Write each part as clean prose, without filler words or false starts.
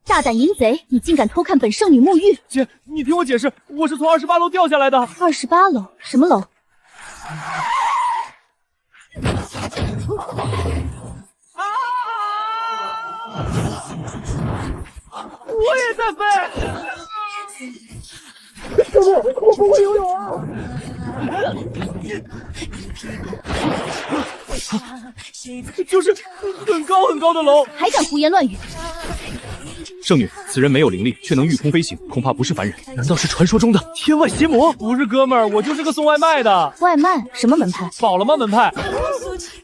大胆淫贼，你竟敢偷看本圣女沐浴！姐，你听我解释，我是从28楼掉下来的。28楼？什么楼？我也在飞！救命！我不会游泳啊！就是很高很高的楼，还敢胡言乱语！圣女，此人没有灵力，却能御空飞行，恐怕不是凡人。难道是传说中的天外邪魔？不是哥们儿，我就是个送外卖的。外卖？什么门派？饱了吗？门派？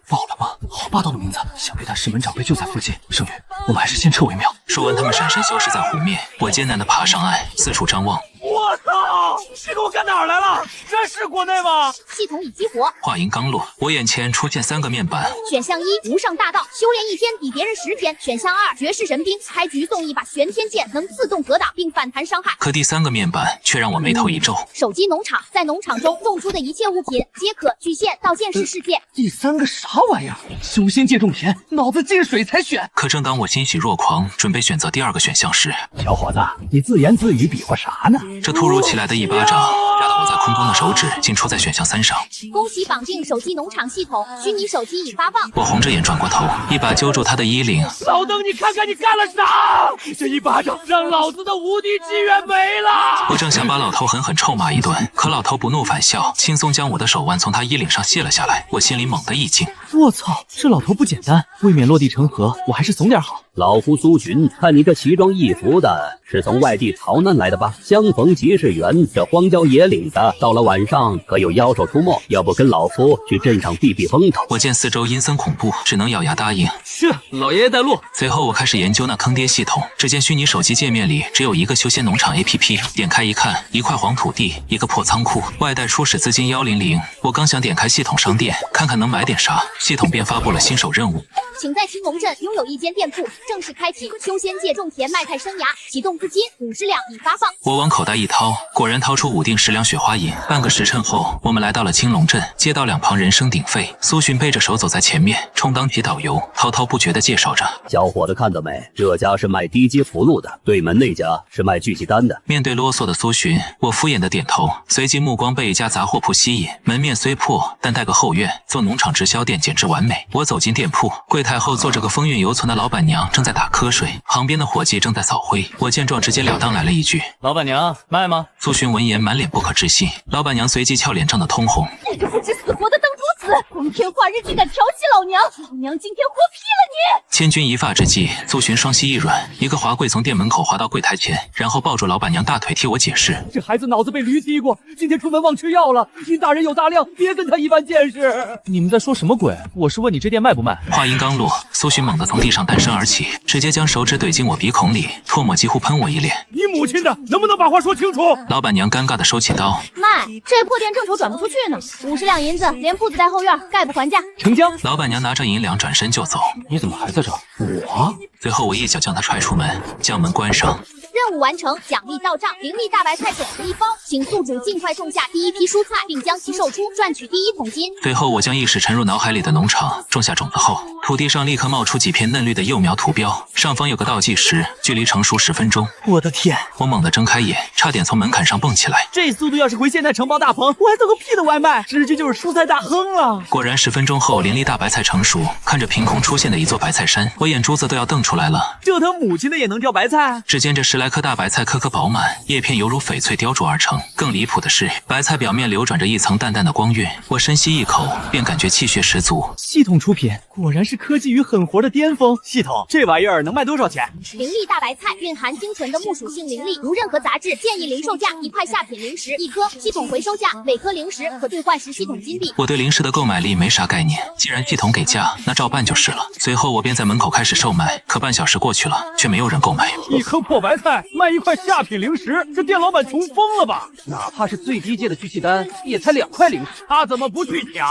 饱了吗？好霸道的名字，想必他师门长辈就在附近。圣女，我们还是先撤为妙。说完，他们闪身消失在湖面。我艰难地爬上岸，四处张望。我操！这个我干哪儿来了？这是国内吗？系统已激活。话音刚落，我眼前出现3个面板。选项1：无上大道，修炼1天抵别人10天。选项2：绝世神兵，开局送一把玄天剑，能自动格挡并反弹伤害。可第3个面板却让我眉头一皱。手机农场，在农场中种出的一切物品皆可具现到现实世界。第3个啥玩意儿？修仙界种田，脑子进水才选。可正当我欣喜若狂，准备选择第2个选项时，小伙子，你自言自语比划啥呢？这突如其来的一巴掌，压得我在空中的手指竟戳在选项3上。恭喜绑定手机农场系统，虚拟手机已发放。我红着眼转过头，一把揪住他的衣领。老邓，你看看你干了啥？这一巴掌让老子的无敌机缘没了。我正想把老头狠狠臭骂一顿，可老头不怒反笑，轻松将我的手腕从他衣领上卸了下来。我心里猛地一惊，我操，这老头不简单，未免落地成盒，我还是怂点好。老夫苏洵，看你这奇装异服的，是从外地逃难来的吧？相逢即是缘，这荒郊野岭的，到了晚上可有妖兽出没，要不跟老夫去镇上避避风头？我见四周阴森恐怖，只能咬牙答应。是，老爷爷带路。随后我开始研究那坑爹系统，只见虚拟手机界面里只有一个修仙农场 APP， 点开一看，一块黄土地，一个破仓库，外带初始资金100。我刚想点开系统商店，看看能买点啥，系统便发布了新手任务。请在青龙镇拥有一间店铺，正式开启修仙界种田卖菜生涯，启动资金50两已发放。我往口袋一掏，果然掏出5锭10两雪花银。半个时辰后，我们来到了青龙镇，街道两旁人声鼎沸。苏洵背着手走在前面，充当起导游，滔滔不绝地介绍着：小伙子看到没？这家是卖低阶符箓的，对门那家是卖聚气丹的。面对啰嗦的苏洵，我敷衍的点头，随即目光被一家杂货铺吸引。门面虽破，但带个后院，做农场直销店简直完美。我走进店铺，柜台后坐着个风韵犹存的老板娘，正在打瞌睡，旁边的伙计正在扫灰。我见状直截了当来了一句：老板娘，卖吗？苏洵闻言满脸不可置信，老板娘随即俏脸涨得通红。你个不知死活的邓秃子，光天化日竟敢调戏老娘，老娘今天活劈了你！千钧一发之际，苏洵双膝一软，一个滑跪从店门口滑到柜台前，然后抱住老板娘大腿替我解释：这孩子脑子被驴踢过，今天出门忘吃药了，尹大人有大量，别跟他一般见识。你们在说什么鬼？我是问你这店卖不卖？话音刚落，苏洵猛地从地上单身而起，直接将手指怼进我鼻孔里，唾沫几乎喷我一脸。你母亲的，能不能把话说清楚？老板娘尴尬地收起刀，卖，这破店正愁转不出去呢，50两银子，连铺子带后院，概不还价。成交。老板娘拿着银两转身就走。你怎么还在这儿？我？随后我一脚将她踹出门，将门关上。任务完成，奖励到账，灵力大白菜种子1包，请宿主尽快种下第一批蔬菜，并将其售出，赚取第1桶金。随后我将意识沉入脑海里的农场种下种子后，土地上立刻冒出几片嫩绿的幼苗图标，上方有个倒计时，距离成熟10分钟。我的天！我猛地睁开眼，差点从门槛上蹦起来。这速度要是回现代承包大棚，我还做个屁的外卖，直接就是蔬菜大亨了。果然10分钟后，林立大白菜成熟。看着凭空出现的一座白菜山，我眼珠子都要瞪出来了。这他母亲的也能挑白菜？只见这10来颗大白菜颗颗饱满，叶片犹如翡翠雕琢而成。更离谱的是，白菜表面流转着一层淡淡的光晕。我深吸一口，便感觉气血十足。系统出品，果然是科技与狠活的巅峰。系统，这玩意儿能卖多少钱？灵力大白菜蕴含精纯的木属性灵力，无任何杂质，建议零售价1块下品零食1颗，系统回收价每颗零食可兑换10系统金币。我对零食的购买力没啥概念，既然系统给价，那照办就是了。随后我便在门口开始售卖，可半小时过去了，却没有人购买。一颗破白菜卖1块下品零食，这店老板穷疯了吧？哪怕是最低阶的聚气丹，也才2块零食，他怎么不去抢？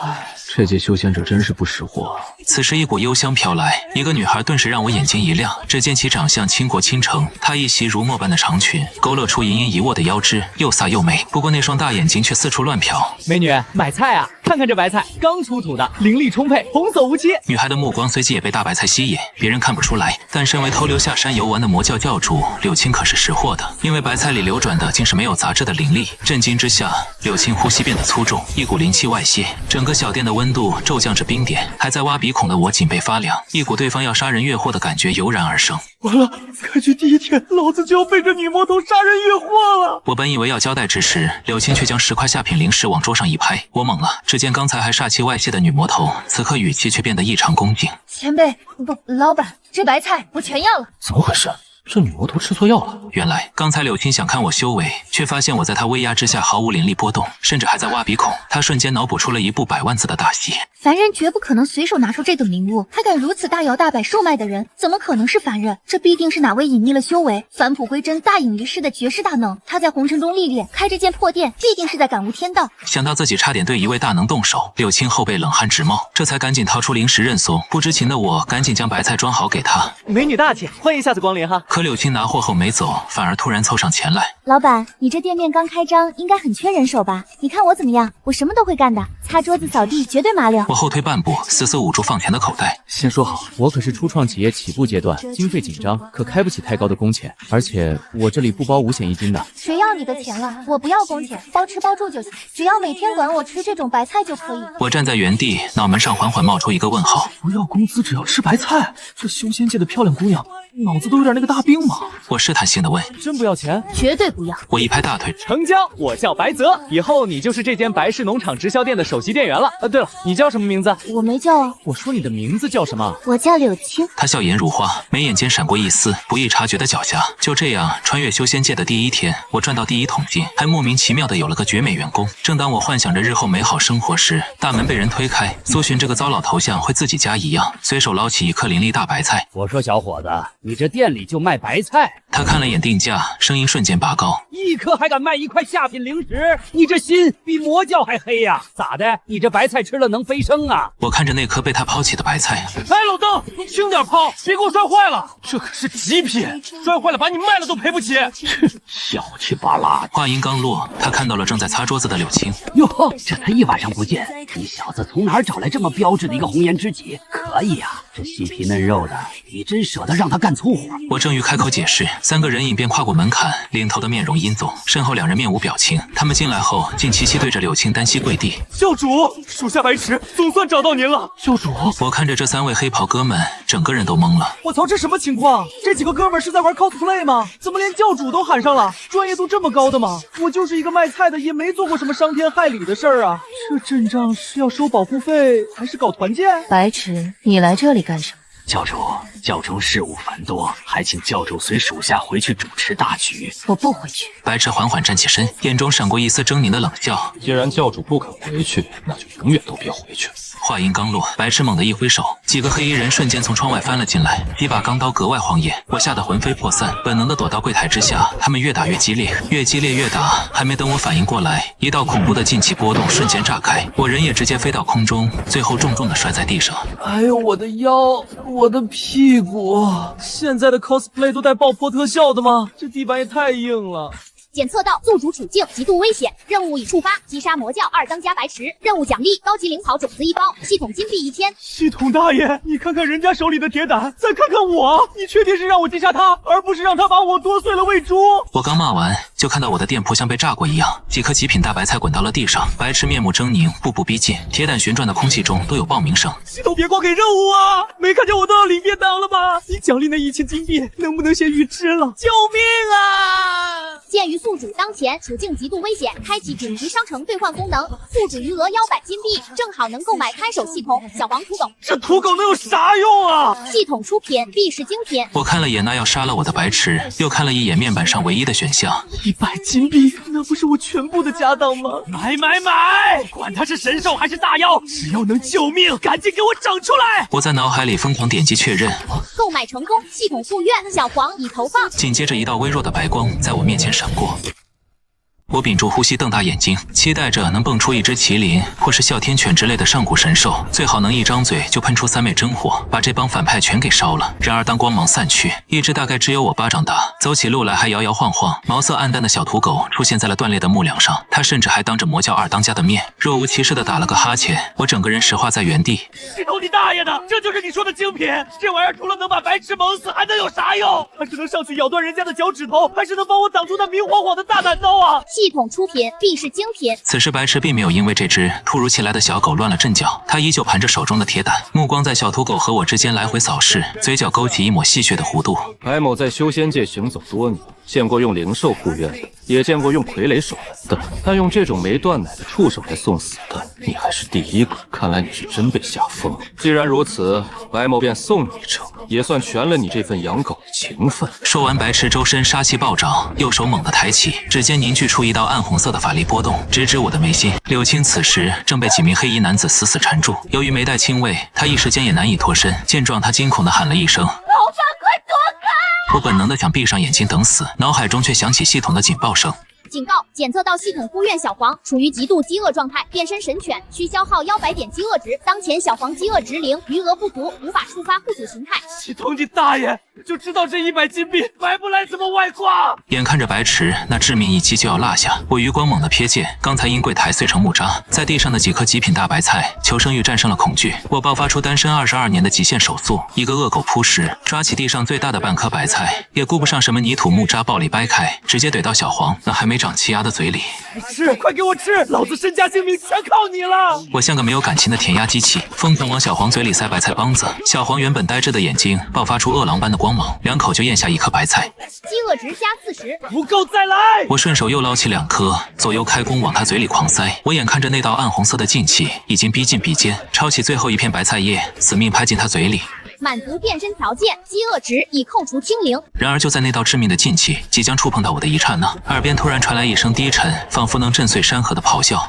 唉，这届修仙者真是不识货。此时一股幽香飘来，一个女孩顿时让我眼睛一亮。只见其长相倾国倾城，她一袭如墨般的长裙，勾勒出盈盈一握的腰肢，又飒又美。不过那双大眼睛却四处乱瞟。美女，买菜啊！看看这白菜，刚出土的，灵力充沛，红色无切。女孩的目光随即也被大白菜吸引，别人看不出来，但身为偷溜下山游玩的魔教教主柳青可是识货的，因为白菜里流转的竟是没有杂质的灵力。震惊之下，柳青呼吸变得粗重，一股灵气外泄，整个小店的温度骤降至冰点。还在挖鼻孔的我颈背发凉，一股对方要杀人越货的感觉油然而生。完了，开局第1天，老子就要被这女魔头杀人越货了。我本以为要交代之时，柳青却将10块下品灵石往桌上一拍，我懵了。只见刚才还煞气外泄的女魔头，此刻语气却变得异常恭敬。前辈，不，老板，这白菜我全要了。怎么回事？这女魔头吃错药了。原来刚才柳青想看我修为，却发现我在她威压之下毫无灵力波动，甚至还在挖鼻孔。她瞬间脑补出了一部100万字的大戏。凡人绝不可能随手拿出这等灵物，还敢如此大摇大摆售卖的人，怎么可能是凡人？这必定是哪位隐匿了修为，返璞归真、大隐于世的绝世大能。他在红尘中历练，开这间破店，必定是在感悟天道。想到自己差点对一位大能动手，柳青后背冷汗直冒，这才赶紧掏出灵石认怂。不知情的我赶紧将白菜装好给她。美女大姐，欢迎下次光临哈。可柳青拿货后没走，反而突然凑上前来。老板，你这店面刚开张，应该很缺人手吧？你看我怎么样？我什么都会干的，擦桌子、扫地绝对麻溜。我后退半步，死死捂住放钱的口袋。先说好，我可是初创企业起步阶段，经费紧张，可开不起太高的工钱，而且我这里不包5险1金的。谁要你的钱了？我不要工钱，包吃包住就行，只要每天管我吃这种白菜就可以。我站在原地，脑门上缓缓冒出一个问号。不要工资，只要吃白菜。这修仙界的漂亮姑娘，脑子都有点那个大病吗？我试探性的问。真不要钱？绝对不要。我一拍大腿，成交！我叫白泽，以后你就是这间白氏农场直销店的首席店员了。对了，你叫什么名字？我没叫啊。我说你的名字叫什么？我叫柳青。他笑颜如花，眉眼间闪过一丝不易察觉的狡黠。就这样，穿越修仙界的第1天，我赚到第1桶金，还莫名其妙的有了个绝美员工。正当我幻想着日后美好生活时，大门被人推开，苏洵这个糟老头像会自己家一样，随手捞起一颗灵力大白菜。我说小伙子，你这店里就卖白菜？他看了眼定价，声音瞬间拔高：1颗还敢卖1块下品灵石？你这心比魔教还黑呀？咋的？你这白菜吃了能飞升啊？我看着那颗被他抛弃的白菜，哎，老邓，你轻点抛，别给我摔坏了。这可是极品，摔坏了把你卖了都赔不起。小气巴拉的。话音刚落，他看到了正在擦桌子的柳青。哟，这才1晚上不见，你小子从哪儿找来这么标致的一个红颜知己？可以啊，这细皮嫩肉的，你真舍得让他干粗活？我正欲开口解释，3个人影便跨过门槛，领头的面容阴总，身后2人面无表情。他们进来后，竟齐齐对着柳青单膝跪地。教主，属下白池总算找到您了。教主，我看着这3位黑袍哥们，整个人都懵了。我操，这什么情况？这几个哥们是在玩 cosplay 吗？怎么连教主都喊上了？专业度这么高的吗？我就是一个卖菜的，也没做过什么伤天害理的事儿啊。这阵仗是要收保护费，还是搞团建？白池，你来这里干什么？教中事务繁多，还请教主随属下回去主持大局。我不回去。白痴缓缓站起身，眼中闪过一丝狰狞的冷笑。既然教主不肯回去，那就永远都别回去。话音刚落，白痴猛地一挥手，几个黑衣人瞬间从窗外翻了进来，几把钢刀格外晃眼，我吓得魂飞魄散，本能的躲到柜台之下。他们越打越激烈，越激烈越打，还没等我反应过来，一道恐怖的劲气波动瞬间炸开，我人也直接飞到空中，最后重重的摔在地上。哎呦，我的腰，我的屁股！现在的 cosplay 都带爆破特效的吗？这地板也太硬了。检测到宿主处境极度危险，任务已触发，击杀魔教2当家白池。任务奖励高级灵草种子1包，系统金币1000。系统大爷，你看看人家手里的铁胆，再看看我，你确定是让我击杀他，而不是让他把我剁碎了喂猪？我刚骂完，就看到我的店铺像被炸过一样，几颗极品大白菜滚到了地上，白痴面目狰狞，步步逼近，铁胆旋转的空气中都有爆鸣声。系统别光给任务啊！没看见我都要领便当了吗？你奖励那1000金币能不能先预支了？救命啊！鉴于宿主当前处境极度危险，开启顶级商城兑换功能，宿主余额100金币，正好能购买看守系统小黄土狗。这土狗能有啥用啊？系统出品，必是精品。我看了眼那要杀了我的白痴，又看了一眼面板上唯一的选项，100金币，那不是我全部的家当吗？买！管他是神兽还是大妖，只要能救命，赶紧给我整出来！我在脑海里疯狂点击确认，购买成功，系统复原，小黄已投放。紧接着一道微弱的白光在我面前闪过。我屏住呼吸，瞪大眼睛，期待着能蹦出一只麒麟或是哮天犬之类的上古神兽，最好能一张嘴就喷出3昧真火，把这帮反派全给烧了。然而当光芒散去，一只大概只有我巴掌大，走起路来还摇摇晃晃、毛色暗淡的小土狗出现在了断裂的木梁上。它甚至还当着魔教二当家的面，若无其事地打了个哈欠，我整个人石化在原地。系统你大爷的，这就是你说的精品？这玩意儿除了能把白痴蒙死，还能有啥用？它是能上去咬断人家的脚趾头，还是能帮我挡住那明晃晃的大胆刀啊？系统出品必是精品。此时白痴并没有因为这只突如其来的小狗乱了阵脚，他依旧盘着手中的铁胆，目光在小土狗和我之间来回扫视，嘴角勾起一抹戏谑的弧度。白某在修仙界行走多年，见过用灵兽护院的，也见过用傀儡守门的，但用这种没断奶的畜生来送死的，你还是第一个。看来你是真被吓疯了。既然如此，白某便送你一程，也算全了你这份养狗的情分。说完，白痴周身杀气暴涨，右手猛地抬起，指尖凝聚出一道暗红色的法力波动，直指我的眉心。柳青此时正被几名黑衣男子死死缠住，由于没带亲卫，他一时间也难以脱身。见状，他惊恐地喊了一声：“老范，快躲开！”我本能地想闭上眼睛等死，脑海中却响起系统的警报声。警告：检测到系统呼院小黄处于极度饥饿状态，变身神犬需消耗100点饥饿值，当前小黄饥饿值0，余额不足，无法触发附属形态。系统你大爷，就知道这100金币买不来怎么外挂。眼看着白池那致命一击就要落下，我余光猛地瞥见刚才因柜台碎成木渣，在地上的几颗极品大白菜。求生欲战胜了恐惧，我爆发出单身22年的极限手速，一个恶狗扑食，抓起地上最大的半颗白菜，也顾不上什么泥土木渣，暴力掰开，直接怼到小黄那还没长齐牙的嘴里。吃，快给我吃！老子身家性命全靠你了！我像个没有感情的填鸭机器，疯狂往小黄嘴里塞白菜帮子。小黄原本呆滞的眼睛爆发出饿狼般的光芒，2口就咽下一颗白菜。饥饿值加40，不够再来！我顺手又捞起2颗，左右开弓往他嘴里狂塞。我眼看着那道暗红色的劲气已经逼近鼻尖，抄起最后一片白菜叶，死命拍进他嘴里。满足变身条件，饥饿值已扣除清零。然而就在那道致命的劲气即将触碰到我的一刹那，耳边突然传来一声低沉，仿佛能震碎山河的咆哮。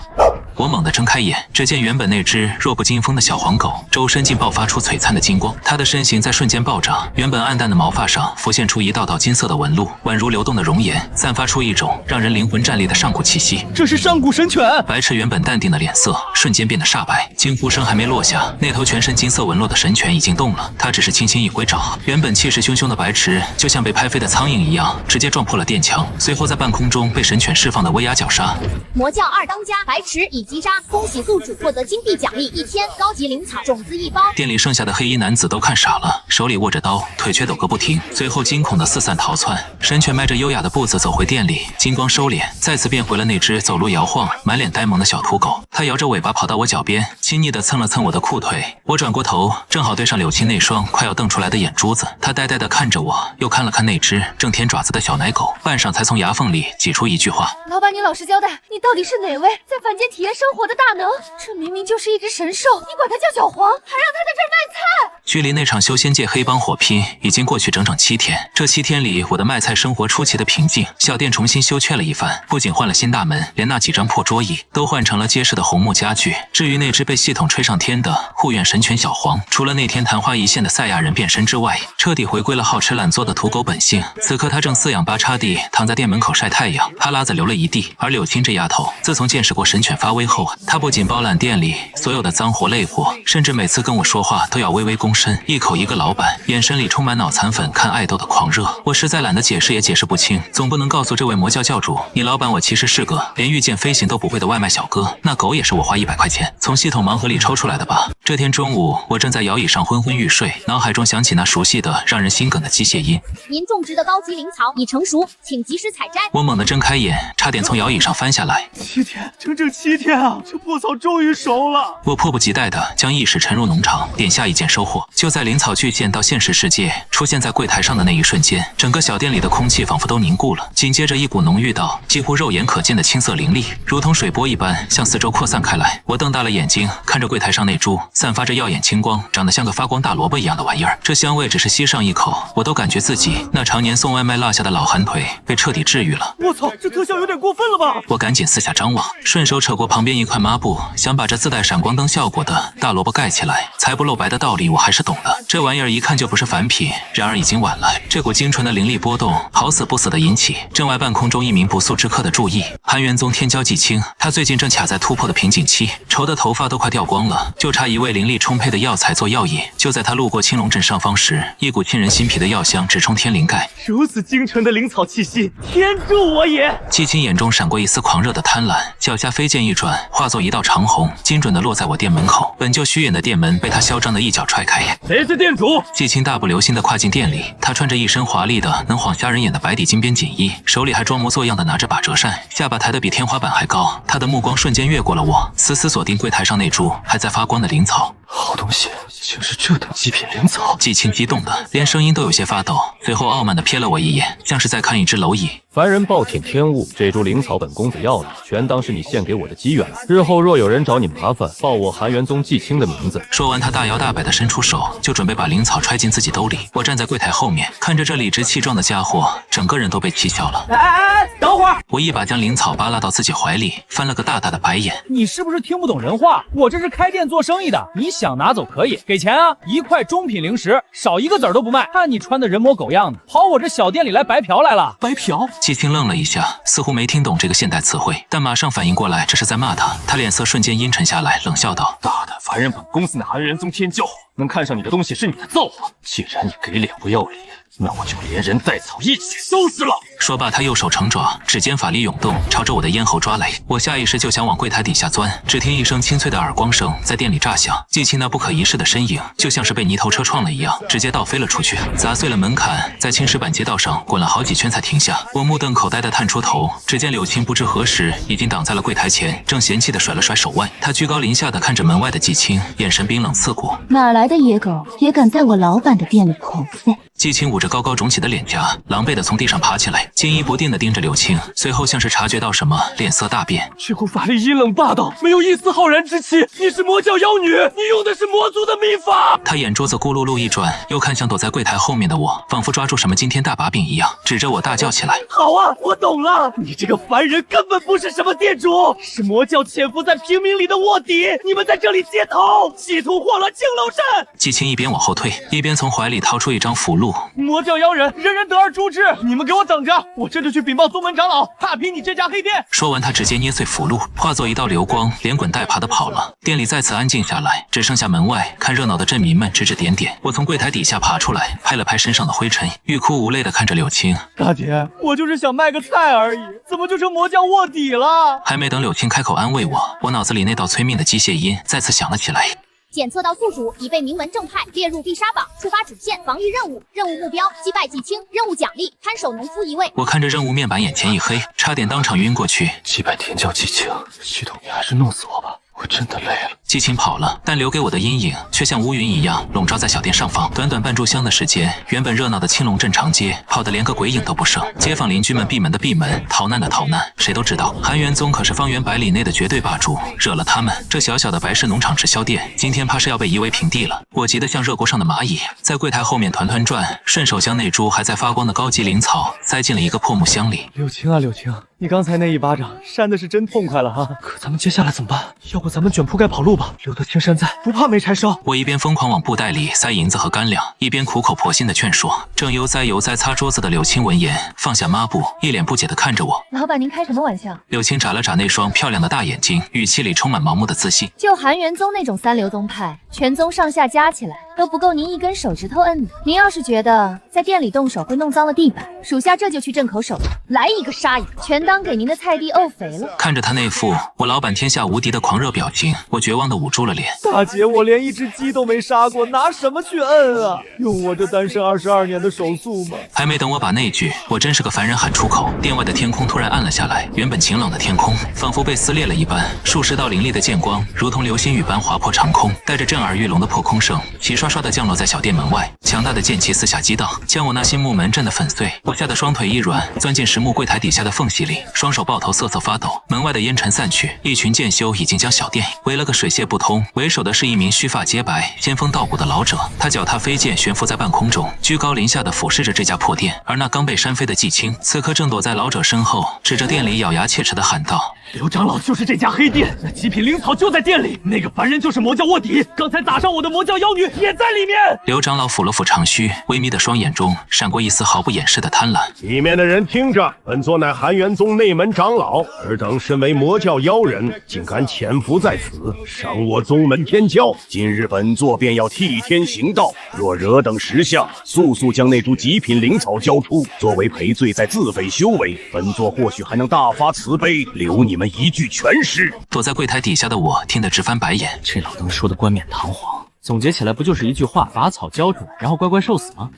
我猛地睁开眼，只见原本那只弱不禁风的小黄狗周身竟爆发出璀璨的金光，它的身形在瞬间暴涨，原本暗淡的毛发上浮现出一道道金色的纹路，宛如流动的熔岩，散发出一种让人灵魂战栗的上古气息。这是上古神犬！白痴原本淡定的脸色瞬间变得煞白，惊呼声还没落下，那头全身金色纹络的神犬已经动了。它只是轻轻一挥爪，原本气势汹汹的白痴就像被拍飞的苍蝇一样，直接撞破了电墙，随后在半空中被神犬释放的威压绞杀。魔教2当家白池已击杀，恭喜宿主获得金币奖励1天，高级灵草种子1包。店里剩下的黑衣男子都看傻了，手里握着刀，腿却抖个不停，随后惊恐的四散逃窜。神犬迈着优雅的步子走回店里，金光收敛，再次变回了那只走路摇晃、满脸呆萌的小土狗。它摇着尾巴跑到我脚边，亲昵地蹭了蹭我的裤腿。我转过头，正好对上柳青那双快要瞪出来的眼珠子。它呆呆地看着我，又看了看那只正舔爪子的小奶狗，半晌才从牙缝里挤出一句话：老板，你老实交代，你到底是哪位在凡间体验生活的大能？这明明就是一只神兽，你管它叫小黄，还让它在这儿卖菜。距离那场修仙界黑帮火拼已经过去整整7天，这7天里，我的卖菜生活出奇的平静。小店重新修阙了一番，不仅换了新大门，连那几张破桌椅都换成了结实的红木家具。至于那只被系统吹上天的护院神犬小黄，除了那天昙花一现的赛亚人变身之外，彻底回归了好吃懒做的土狗本性。此刻它正四仰八叉地躺在店门口晒太阳，哈喇子流了一地。而柳青这丫头，自从见识过神犬发威后，她不仅包揽店里所有的脏活累活，甚至每次跟我说话都要微微躬身，一口一个老板，眼神里充满脑残粉看爱豆的狂热。我实在懒得解释也解释不清，总不能告诉这位魔教教主，你老板我其实是个连御剑飞行都不会的外卖小哥，那狗也是我花100块钱从系统盲盒里抽出来的吧。这天中午，我正在摇椅上昏昏欲睡，脑海中响起那熟悉的让人心梗的机械音。您种植的高级灵草已成熟，请及时采摘。我猛地睁开眼，差点从摇椅上翻下来。7天，整整7天啊！这破草终于熟了。我迫不及待地将意识沉入农场，点下一件收获。就在灵草巨献到现实世界出现在柜台上的那一瞬间，整个小店里的空气仿佛都凝固了。紧接着，一股浓郁到几乎肉眼可见的青色灵力，如同水波一般向四周扩散。散开来。我瞪大了眼睛看着柜台上那株散发着耀眼青光、长得像个发光大萝卜一样的玩意儿，这香味只是吸上一口，我都感觉自己那常年送外卖落下的老寒腿被彻底治愈了。我操，这特效有点过分了吧？我赶紧四下张望，顺手扯过旁边一块抹布，想把这自带闪光灯效果的大萝卜盖起来。财不露白的道理我还是懂的，这玩意儿一看就不是凡品。然而已经晚了，这股精纯的灵力波动好死不死的引起正外半空中一名不速之客的注意。韩元宗天骄季青，他最近正卡在突破的瓶颈期，愁的头发都快掉光了，就差一味灵力充沛的药材做药引。就在他路过青龙镇上方时，一股沁人心脾的药香直冲天灵盖。如此精纯的灵草气息，天助我也！季青眼中闪过一丝狂热的贪婪，脚下飞剑一转，化作一道长虹，精准的落在我店门口。本就虚掩的店门被他嚣张的一脚踹开。谁是店主？季青大步流星的跨进店里，他穿着一身华丽的能晃瞎人眼的白底金边锦衣，手里还装模作样的拿着把折扇，下巴抬得比天花板还高。他的目光瞬间越过了我，死死锁定柜台上那株还在发光的灵草。好东西，竟是这等极品灵草！季青激动的连声音都有些发抖，随后傲慢的瞥了我一眼，像是在看一只蝼蚁。凡人暴殄天物，这株灵草本公子要了，全当是你献给我的机缘。日后若有人找你麻烦，报我韩元宗季青的名字。说完，他大摇大摆的伸出手，就准备把灵草揣进自己兜里。我站在柜台后面，看着这理直气壮的家伙，整个人都被气笑了。哎，等会儿！我一把将灵草扒拉到自己怀里，翻了个大大的白眼。你是不是听不懂人话？我这是开店做生意的，你想拿走可以，给钱啊！1块中品零食，少一个子儿都不卖。看你穿的人模狗样的，跑我这小店里来白嫖来了？白嫖？季青愣了一下，似乎没听懂这个现代词汇，但马上反应过来这是在骂他。他脸色瞬间阴沉下来，冷笑道：大胆凡人，本公子乃韩元宗天骄，能看上你的东西是你的造化。既然你给脸不要脸，那我就连人带草一起收拾了。说罢，他右手成爪，指尖法力涌动，朝着我的咽喉抓来。我下意识就想往柜台底下钻，只听一声清脆的耳光声在店里炸响，季青那不可一世的身影就像是被泥头车撞了一样，直接倒飞了出去，砸碎了门槛，在青石板街道上滚了好几圈才停下。我目瞪口呆的探出头，只见柳青不知何时已经挡在了柜台前，正嫌弃的甩了甩手腕。他居高临下的看着门外的季青，眼神冰冷刺骨。哪来的野狗也敢在我老板的店里狂吠？季青捂着高高肿起的脸颊，狼狈地从地上爬起来，惊疑不定地盯着柳青，随后像是察觉到什么，脸色大变。这股法力阴冷霸道，没有一丝浩然之气。你是魔教妖女，你用的是魔族的秘法。他眼珠子咕噜噜一转，又看向躲在柜台后面的我，仿佛抓住什么惊天大把柄一样，指着我大叫起来：好啊，我懂了，你这个凡人根本不是什么店主，是魔教潜伏在平民里的卧底。你们在这里接头，企图祸乱青楼镇。季青一边往后退，一边从怀里掏出一张符箓。魔教妖人，人人得而诛之！你们给我等着，我这就去禀报宗门长老，踏平你这家黑店！说完，他直接捏碎符箓，化作一道流光，连滚带爬的跑了。店里再次安静下来，只剩下门外看热闹的镇民们指指点点。我从柜台底下爬出来，拍了拍身上的灰尘，欲哭无泪的看着柳青。大姐，我就是想卖个菜而已，怎么就成魔教卧底了？还没等柳青开口安慰我，我脑子里那道催命的机械音再次响了起来。检测到宿主已被名门正派列入必杀榜，触发主线防御任务，任务目标击败季青，任务奖励看守农夫1位。我看着任务面板，眼前一黑，差点当场晕过去。击败天骄季青，系统你还是弄死我吧，我真的累了。季青跑了，但留给我的阴影却像乌云一样笼罩在小店上方。短短半炷香的时间，原本热闹的青龙镇长街跑得连个鬼影都不剩。街坊邻居们闭门的闭门，逃难的逃难。谁都知道韩元宗可是方圆100里内的绝对霸主，惹了他们，这小小的白氏农场直销店今天怕是要被夷为平地了。我急得像热锅上的蚂蚁，在柜台后面团团转，顺手将那株还在发光的高级灵草塞进了一个破木箱里。柳青啊柳青，你刚才那一巴掌扇的是真痛快了哈。可咱们接下来怎么办？要不咱们卷铺盖跑路吧，留得青山在，不怕没柴烧。我一边疯狂往布袋里塞银子和干粮，一边苦口婆心的劝说。正悠哉悠哉擦桌子的柳青闻言，放下抹布，一脸不解的看着我。老板，您开什么玩笑？柳青眨了眨那双漂亮的大眼睛，语气里充满盲目的自信。就韩元宗那种三流宗派，全宗上下加起来都不够您一根手指头摁的。您要是觉得在店里动手会弄脏了地板，属下这就去镇口手了，来一个杀一个，全当给您的菜地沤肥了。看着他那副我老板天下无敌的狂热表情，我绝望的捂住了脸。大姐，我连一只鸡都没杀过，拿什么去摁啊？用我这单身22年的手速吗？还没等我把那句我真是个凡人喊出口，店外的天空突然暗了下来，原本晴朗的天空仿佛被撕裂了一般，数十道凌厉的剑光如同流星雨般划破长空，带着震耳耳欲聋的破空声齐刷刷地降落在小店门外，强大的剑气四下激荡，将我那心木门震得粉碎。我吓得双腿一软，钻进实木柜台底下的缝隙里，双手抱头瑟瑟发抖。门外的烟尘散去，一群剑修已经将小店围了个水泄不通。为首的是一名须发皆白、仙风道骨的老者，他脚踏飞剑悬浮在半空中，居高临下地俯视着这家破店。而那刚被扇飞的季青，此刻正躲在老者身后，指着店里咬牙切齿地喊道：“刘长老就是这家黑店，那极品灵草就在店里，那个凡人就是魔教卧底，刚才打伤我的魔教妖女也在里面。”刘长老抚了抚长须，微眯的双眼中闪过一丝毫不掩饰的贪婪。里面的人听着，本座乃含元宗内门长老，尔等身为魔教妖人，竟敢潜伏在此，伤我宗门天骄。今日本座便要替天行道，若惹等识相，速速将那株极品灵草交出，作为赔罪，再自费修为，本座或许还能大发慈悲，留你们一具全尸。躲在柜台底下的我听得直翻白眼，这老登说的冠冕堂皇，总结起来不就是一句话，把草交出来，然后乖乖受死吗？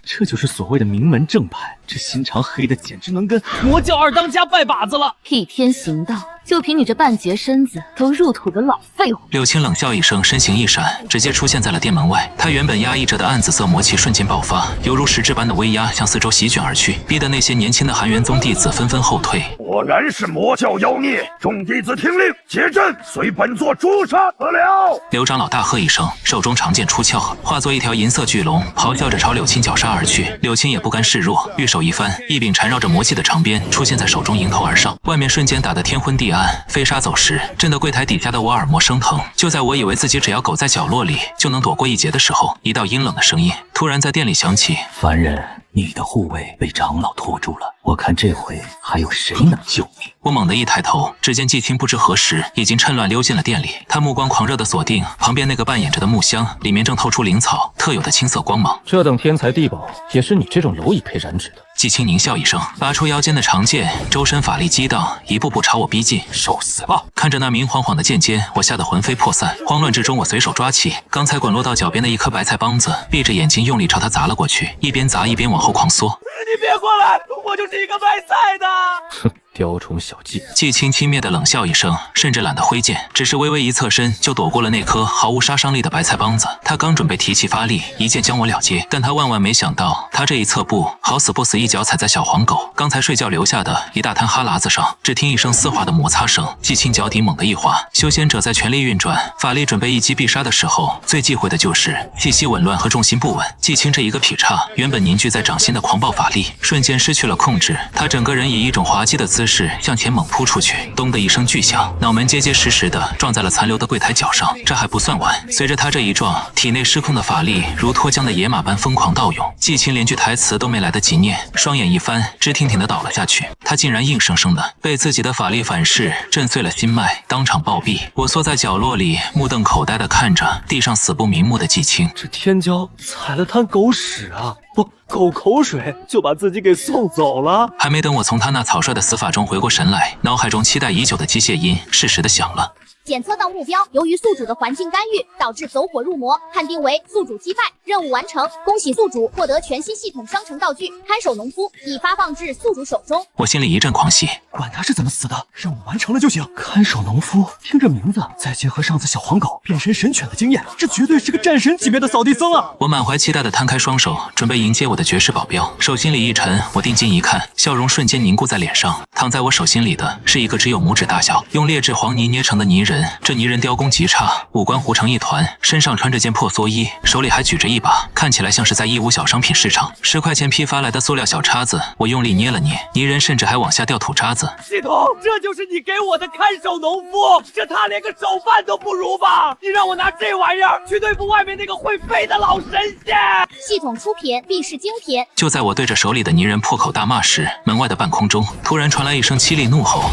这就是所谓的名门正派，这心肠黑的简直能跟魔教二当家拜把子了。替天行道，就凭你这半截身子都入土的老废物！柳青冷笑一声，身形一闪，直接出现在了店门外。他原本压抑着的暗紫色魔气瞬间爆发，犹如实质般的威压向四周席卷而去，逼得那些年轻的含元宗弟子纷纷后退。果然是魔教妖孽，众弟子听令，结阵，随本座诛杀得了！刘长老大喝一声，手中长剑出鞘，化作一条银色巨龙，咆哮着朝柳青绞杀而去。柳青也不甘示弱，玉手一翻，一柄缠绕着魔气的长鞭出现在手中，迎头而上。外面瞬间打得天昏地暗，飞沙走石，震得柜台底下的我耳膜生疼。就在我以为自己只要苟在角落里就能躲过一劫的时候，一道阴冷的声音突然在店里响起：“凡人，你的护卫被长老拖住了，我看这回还有谁能救你？”我猛地一抬头，只见季青不知何时已经趁乱溜进了店里，他目光狂热地锁定旁边那个半掩着的木箱，里面正透出灵草特有的青色光芒。这等天才地宝，也是你这种蝼蚁配染指的。季青狞笑一声，拔出腰间的长剑，周身法力激荡，一步步朝我逼近。受死吧！看着那明晃晃的剑尖，我吓得魂飞魄散。慌乱之中，我随手抓起刚才滚落到脚边的一颗白菜帮子，闭着眼睛用力朝他砸了过去，一边砸一边往后狂缩。你别过来，我就是一个卖菜的！哼，雕虫小技。季青轻蔑的冷笑一声，甚至懒得挥剑，只是微微一侧身就躲过了那颗毫无杀伤力的白菜帮子。他刚准备提气发力，一剑将我了结，但他万万没想到，他这一侧步，好死不死一脚踩在小黄狗刚才睡觉留下的一大滩哈喇子上，只听一声丝滑的摩擦声，季青脚底猛地一滑。修仙者在全力运转，法力准备一击必杀的时候，最忌讳的就是气息紊乱和重心不稳。季青这一个劈叉，原本凝聚在掌心的狂暴法力瞬间失去了控制，他整个人以一种滑稽的姿势向前猛扑出去，咚的一声巨响，脑门结结实实的撞在了残留的柜台角上。这还不算完，随着他这一撞，体内失控的法力如脱缰的野马般疯狂倒涌。季青连句台词都没来得及念，双眼一翻，直挺挺的倒了下去。他竟然硬生生的被自己的法力反噬震碎了心脉，当场暴毙。我缩在角落里，目瞪口呆的看着地上死不瞑目的季青。这天骄踩了滩狗屎啊！不，狗口水就把自己给送走了。还没等我从他那草率的死法中回过神来，脑海中期待已久的机械音适时的响了。检测到目标，由于宿主的环境干预，导致走火入魔，判定为宿主击败，任务完成。恭喜宿主获得全新系统商城道具看守农夫，已发放至宿主手中。我心里一阵狂喜，管他是怎么死的，任务完成了就行。看守农夫，听这名字，再结合上次小黄狗变身神犬的经验，这绝对是个战神级别的扫地僧啊！我满怀期待的摊开双手，准备迎接我的绝世保镖。手心里一沉，我定睛一看，笑容瞬间凝固在脸上。躺在我手心里的是一个只有拇指大小，用劣质黄泥捏成的泥人。这泥人雕工极差，五官糊成一团，身上穿着件破蓑衣，手里还举着一把看起来像是在义乌小商品市场10块钱批发来的塑料小叉子。我用力捏了捏，泥人甚至还往下掉土渣子。系统，这就是你给我的看守农夫，这他连个手办都不如吧？你让我拿这玩意儿去对付外面那个会飞的老神仙？系统出品，必是精品。就在我对着手里的泥人破口大骂时，门外的半空中突然传来一声凄厉怒吼。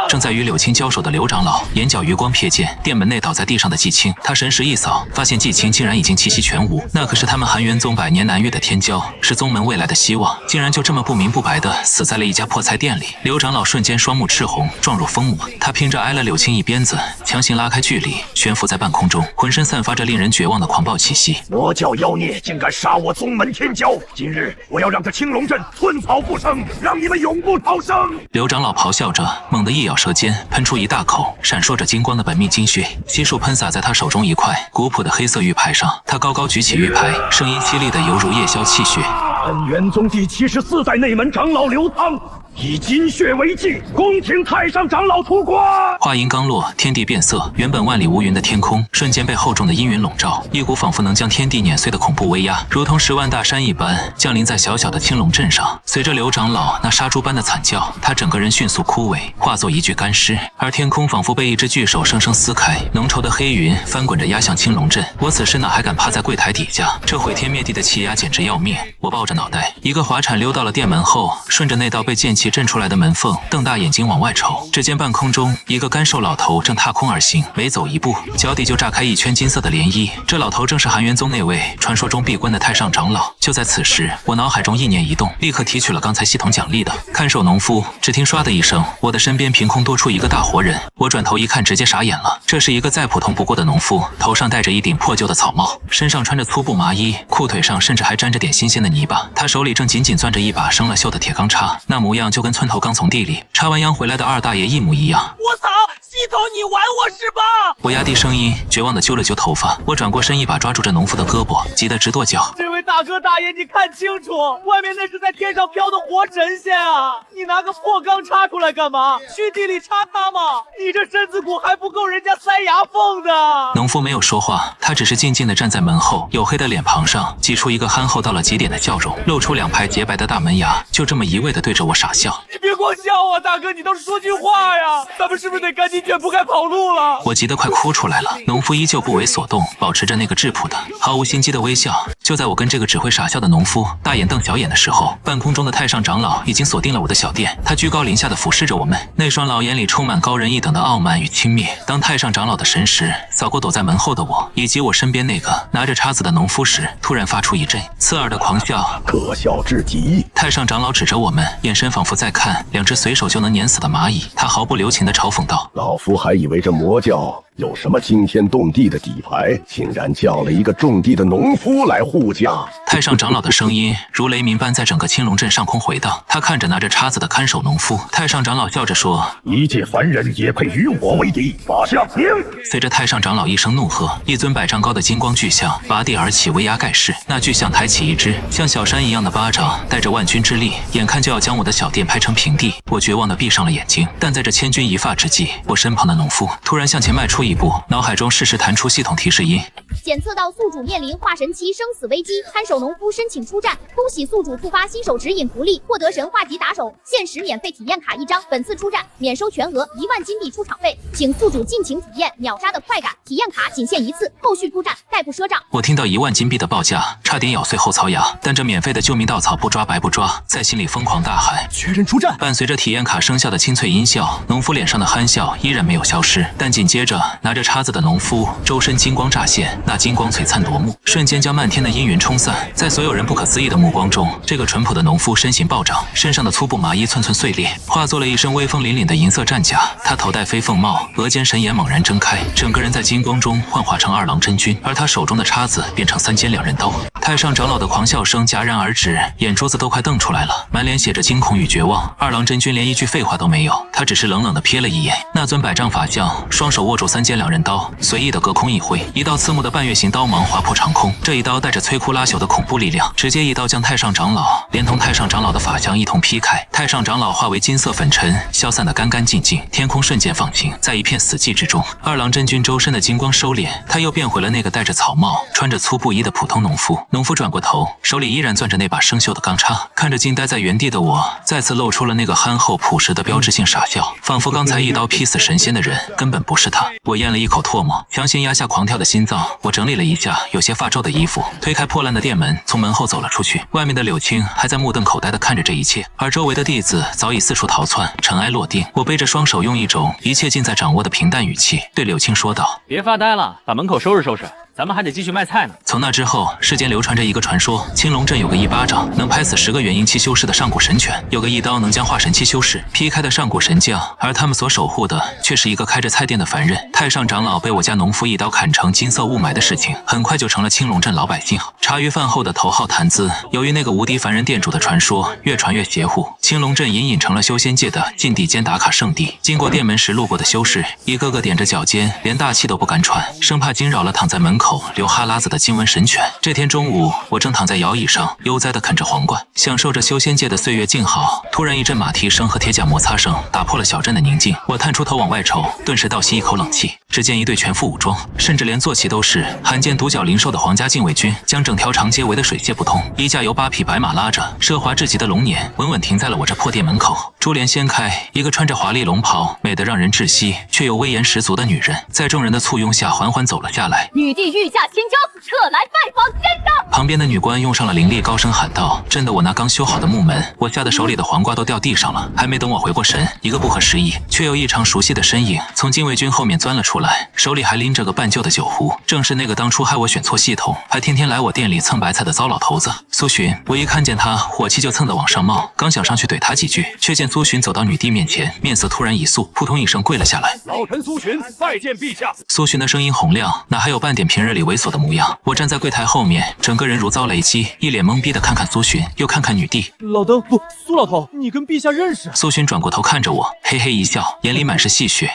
正在与柳青交手的刘长老眼角余光瞥见店门内倒在地上的季青，他神识一扫，发现季青竟然已经气息全无。那可是他们含元宗100年难遇的天骄，是宗门未来的希望，竟然就这么不明不白的死在了一家破菜店里。刘长老瞬间双目赤红，状若疯魔，他拼着挨了柳青一鞭子，强行拉开距离，悬浮在半空中，浑身散发着令人绝望的狂暴气息。魔教妖孽竟敢杀我宗门天骄，今日我要让这青龙镇寸草不生，让你们永不逃生！刘长老咆哮着，猛地一咬舌尖，喷出一大口闪烁烁着金光的本命金血，悉数喷洒在他手中一块古朴的黑色玉牌上。他高高举起玉牌，声音犀利的犹如夜宵泣血。本元宗第74代内门长老刘汤，以金血为祭，恭请太上长老出关。话音刚落，天地变色，原本万里无云的天空瞬间被厚重的阴云笼罩，一股仿佛能将天地碾碎的恐怖威压，如同10万大山一般降临在小小的青龙镇上。随着刘长老那杀猪般的惨叫，他整个人迅速枯萎，化作一具干尸，而天空仿佛被一只巨手生生撕开，浓稠的黑云翻滚着压向青龙镇。我此时哪还敢趴在柜台底下？这毁天灭地的气压简直要命！我抱着脑袋，一个滑铲溜到了店门后，顺着那道被剑气震出来的门缝，瞪大眼睛往外瞅。只见半空中一个干瘦老头正踏空而行，每走一步，脚底就炸开一圈金色的涟漪。这老头正是韩元宗那位传说中闭关的太上长老。就在此时，我脑海中意念一动，立刻提取了刚才系统奖励的看守农夫。只听唰的一声，我的身边凭空多出一个大活人。我转头一看，直接傻眼了。这是一个再普通不过的农夫，头上戴着一顶破旧的草帽，身上穿着粗布麻衣，裤腿上甚至还沾着点新鲜的泥巴。他手里正紧紧攥着一把生了锈的铁钢叉，那模样就跟村头刚从地里插完秧回来的二大爷一模一样。我操！系统，你玩我是吧？我压低声音，绝望地揪了揪头发。我转过身，一把抓住这农夫的胳膊，急得直跺脚。这位大哥大爷，你看清楚，外面那是在天上飘的活神仙啊！你拿个破钢插出来干嘛？去地里插它吗？你这身子骨还不够人家塞牙缝的。农夫没有说话，他只是静静地站在门后，黝黑的脸庞上挤出一个憨厚到了极点的笑容，露出2排洁白的大门牙，就这么一味地对着我傻笑。你别光笑啊，大哥，你倒是说句话呀！咱们是不是得赶紧卷铺盖跑路了？我急得快哭出来了。农夫依旧不为所动，保持着那个质朴的毫无心机的微笑。就在我跟这个只会傻笑的农夫大眼瞪小眼的时候，半空中的太上长老已经锁定了我的小店，他居高临下的俯视着我们，那双老眼里充满高人一等的傲慢与轻蔑。当太上长老的神识扫过躲在门后的我以及我身边那个拿着叉子的农夫时，突然发出一阵刺耳的狂笑，可笑至极。太上长老指着我们，眼神仿佛在看2只随手就能碾死的蚂蚁，他毫不留情地嘲讽道：老夫还以为这魔教有什么惊天动地的底牌，竟然叫了一个种地的农夫来护驾。太上长老的声音如雷鸣般在整个青龙镇上空回荡。他看着拿着叉子的看守农夫，太上长老笑着说：一介凡人也配与我为敌，发下兵！随着太上长老一声怒喝，一尊100丈高的金光巨像拔地而起，威压盖世。那巨像抬起一只像小山一样的巴掌，带着万钧之力，眼看就要将我的小店拍成平地。我绝望地闭上了眼睛，但在这千钧一发之际，我身旁的农夫突然向前迈出一步，脑海中适时弹出系统提示音。检测到宿主面临化神期生死危机，看守农夫申请出战。恭喜宿主触发新手指引福利，获得神话级打手，限时免费体验卡1张。本次出战免收全额1万金币出场费，请宿主尽情体验秒杀的快感。体验卡仅限1次，后续出战概不赊账。我听到1万金币的报价，差点咬碎后槽牙，但这免费的救命稻草不抓白不抓，在心里疯狂大喊：确认出战！伴随着体验卡生效的清脆音效，农夫脸上的憨笑依然没有消失，但紧接着拿着叉子的农夫周身金光乍现，那金光璀璨夺目，瞬间将漫天的阴云冲散。在所有人不可思议的目光中，这个淳朴的农夫身形暴涨，身上的粗布麻衣寸寸碎裂，化作了一身威风凛凛的银色战甲。他头戴飞凤帽，额间神眼猛然睁开，整个人在金光中幻化成2郎真君，而他手中的叉子变成3尖2刃刀。太上长老的狂笑声戛然而止，眼珠子都快瞪出来了，满脸写着惊恐与绝望。2郎真君连一句废话都没有，他只是冷冷地瞥了一眼那尊100丈法像，双手握住3尖2刃刀，随意的隔空一挥，一道刺目的半月形刀芒划破长空。这一刀带着摧枯拉朽的恐怖力量，直接一刀将太上长老连同太上长老的法像一同劈开。太上长老化为金色粉尘，消散得干干净净，天空瞬间放晴，在一片死寂之中，2郎真君周身的金光收敛，他又变回了那个戴着草帽、穿着粗布衣的普通农夫。农夫转过头，手里依然攥着那把生锈的钢叉，看着惊呆在原地的我，再次露出了那个憨厚朴实的标志性傻笑，仿佛刚才一刀劈死神仙的人根本不是他。我咽了一口唾沫，强行压下狂跳的心脏。我整理了一下有些发皱的衣服，推开破烂的店门，从门后走了出去。外面的柳青还在目瞪口呆地看着这一切，而周围的弟子早已四处逃窜，尘埃落定。我背着双手，用一种一切尽在掌握的平淡语气对柳青说道：别发呆了，把门口收拾收拾。咱们还得继续卖菜呢。从那之后，世间流传着一个传说：青龙镇有个一巴掌能拍死10个元婴期修士的上古神犬，有个一刀能将化神期修士劈开的上古神将，而他们所守护的却是一个开着菜店的凡人。太上长老被我家农夫一刀砍成金色雾霾的事情，很快就成了青龙镇老百姓茶余饭后的头号谈资。由于那个无敌凡人店主的传说越传越邪乎，青龙镇隐隐成了修仙界的禁地间打卡圣地。经过店门时路过的修士，一个个踮着脚尖，连大气都不敢喘，生怕惊扰了躺在门口流哈喇子的金纹神犬。这天中午，我正躺在摇椅上悠哉地啃着皇冠，享受着修仙界的岁月静好。突然一阵马蹄声和铁甲摩擦声打破了小镇的宁静。我探出头往外瞅，顿时倒吸一口冷气。只见一队全副武装，甚至连坐骑都是罕见独角灵兽的皇家禁卫军，将整条长街围得水泄不通。一架由8匹白马拉着，奢华至极的龙辇稳稳停在了我这破店门口。珠帘掀开，一个穿着华丽龙袍、美得让人窒息却又威严十足的女人，在众人的簇拥下缓缓走了下来。女帝御驾千交，特来拜访先生。旁边的女官用上了灵力，高声喊道，震得我那刚修好的木门，我吓得手里的黄瓜都掉地上了。还没等我回过神，一个不合时宜却又异常熟悉的身影从禁卫军后面钻了出来，手里还拎着个半旧的酒壶，正是那个当初害我选错系统，还天天来我店里蹭白菜的糟老头子苏洵。我一看见他，火气就蹭得往上冒，刚想上去怼他几句，却见苏洵走到女帝面前，面色突然一肃，扑通一声跪了下来。老臣苏洵拜见陛下。苏洵的声音洪亮，哪还有半点平日里猥琐的模样。我站在柜台后面，整个人如遭雷击，一脸懵逼的看看苏洵，又看看女帝。老登不，苏老头，你跟陛下认识？苏洵转过头看着我，嘿嘿一笑，眼里满是戏谑。